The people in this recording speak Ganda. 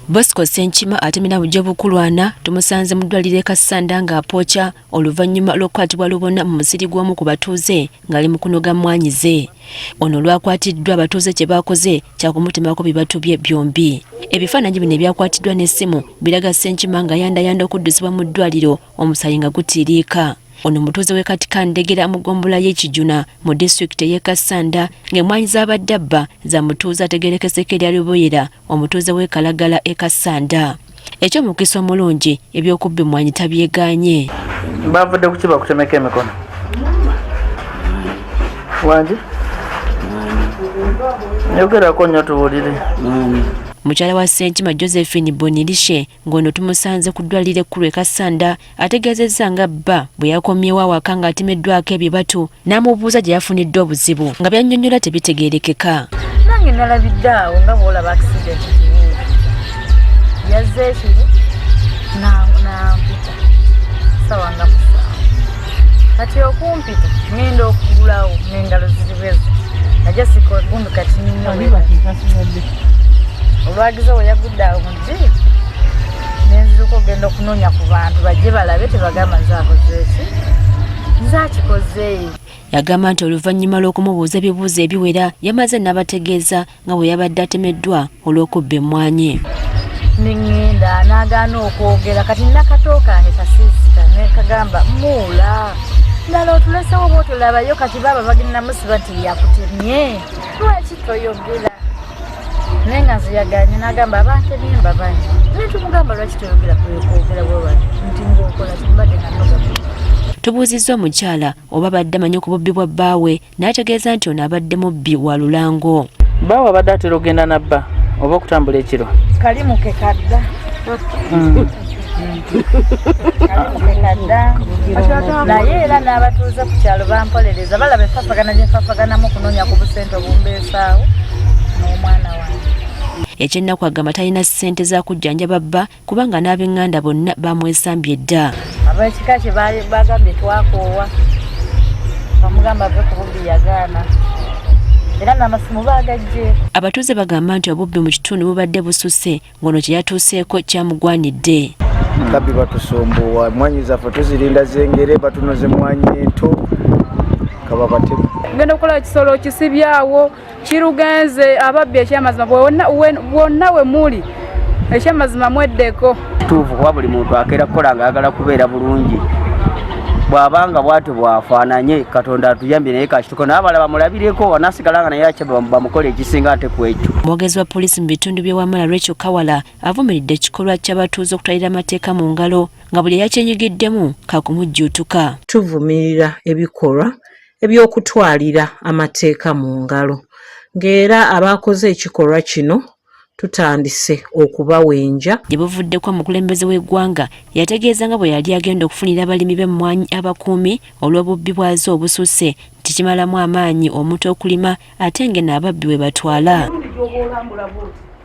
Bosco Senchima atemera bujja bukulwana tumusanze mu ddwaliro Kasanda ng'apooca oluvannyuma lw'okukwatibwa lubona mu musiri gw'omu ku batuuze ng'ali mu kunoga mmwanyi ze. Ono lwakwatiddwa abatuuze kye baakoze kyakumutemako bibatu bye byombi. Ebifaananyi bino ebyakwatiddwa n'essimu biraga Senchima nga yandayanda okuddusibwa mu ddwaliro omusaayi nga gutiiriika. Ono mutuuze w'e Katikandegera mu ggombolola y'Ekijuna mu disitulikiti y'e Kasanda ng'emmwanyi z'abadde abba za mutuuze ategeerekese erya Luboyera omutuuze w'e Kalagala e Kasanda. Eky'omukisa omulungi eby'okubba emmwanyi tabyegaanye. Bavudde ku kiba kutemeka emikono. Wangi? Yogerako nnyo tuwulire. Mukyala wa Senchima Josephine Bonirishe ng'ono tumusanze ku ddwaliro ekkulu e Kasanda ategeezezza nga bba bwe yakomyewo awaka ng'atemeddwako ebibatu n'amubuuza gye yafunidde obuzibu nga byannyonnyola tebitegeerekeka. Nange nalabidde awo nga bw'olaba accident yazze ekiro nampita sawa nga musaawa kati okumpita ngenda okugulawo n'engalo ziribeze najja sikogumbi kati nnyonnyo olwagiza we yagudde awo mu jiipu n'enziruka ogenda okunoonya ku bantu bajje balabe tebagamba nzaakozeeki nzaakikozeeyo. Yagamba nti oluvannyuma lw'okumubuuza ebibuuzo ebiwera yamaze n'abategeeza nga bwe yabadde atemeddwa olw'okubba emmwanyi. Nengenda n'agaana okwogera kati nakatoo kange kasiisita nekagamba muula ndala otulesewo oba otulabayo kati baaba bagenda musiba nti yakutemye lwaki toyogera naye nga nziyaganye n'agamba abantu ebimbabanyi netumugamba lwaki toyogera kwogera bwewali nti ngaokola kimbadde nanoga. Tubuuzizza omukyala oba badde amanyi ku bubbi bwa bbaawe n'ategeeza nti ono abadde mubbi wa lulango. Bbaawe abadde atera ogenda nabba oba okutambula ekiro. Kalimu ke kadda. Naye era n'abatuuze ku kyalo bampolereza balaba enfafagana gye nfafaganamu okunoonya ku busente obumbeesaawo n'omwana wange. Ekyennaku agamba talina ssente za kujjanjaba bba kubanga n'ab'eŋŋanda bonna bamwesambye dda. Ab'ekika kye bagambye twakoowa bamugamba ave ku bubbi yagaana era n'amasimu baagaggyeko. Abatuuze bagamba nti obubbi mu kitundu bubadde bususse ng'ono kye yatuuseeko kyamugwanidde. Kabbi batusumbuwa emmwanyi zaffe tuzirinda zengere batunoze emmwanyi ento kaba batemu. Ngenda okukola ekisolo kisibyawo kirugenze ababbi ekyamazima bwonna we muli ekyamazima mweddeko. Tuufu kuba buli muntu akeera kukola ng'ayagala kubeera bulungi bw'abanga bw'atyo bwafaananye Katonda atuyambye naye kakituko n'abala bamulabireko wanaasigala nga naye akye bamukola ekisinga ate ku ekyo. Omwogezi wa poliisi mu bitundu by'Ewamala Rachel Kawala avumiridde ekikolwa ky'abatuuze okutalira amateeka mu ngalo nga buli eyakyenyigiddemu kakumujjuutuka. Tuvumirira ebikolwa eby'okutwalira amateeka mu ngalo ng'era abakoze ekikolwa kino tutandise okubawenja. Gye buvuddeko omukulembeze w'eggwanga yategeeza nga bwe yali agenda okufunira abalimi b'emmwanyi abakuumi olw'obubbi bwazo obususse nti kimalamu amaanyi omuntu okulima ate ng'eno ababbi we batwala.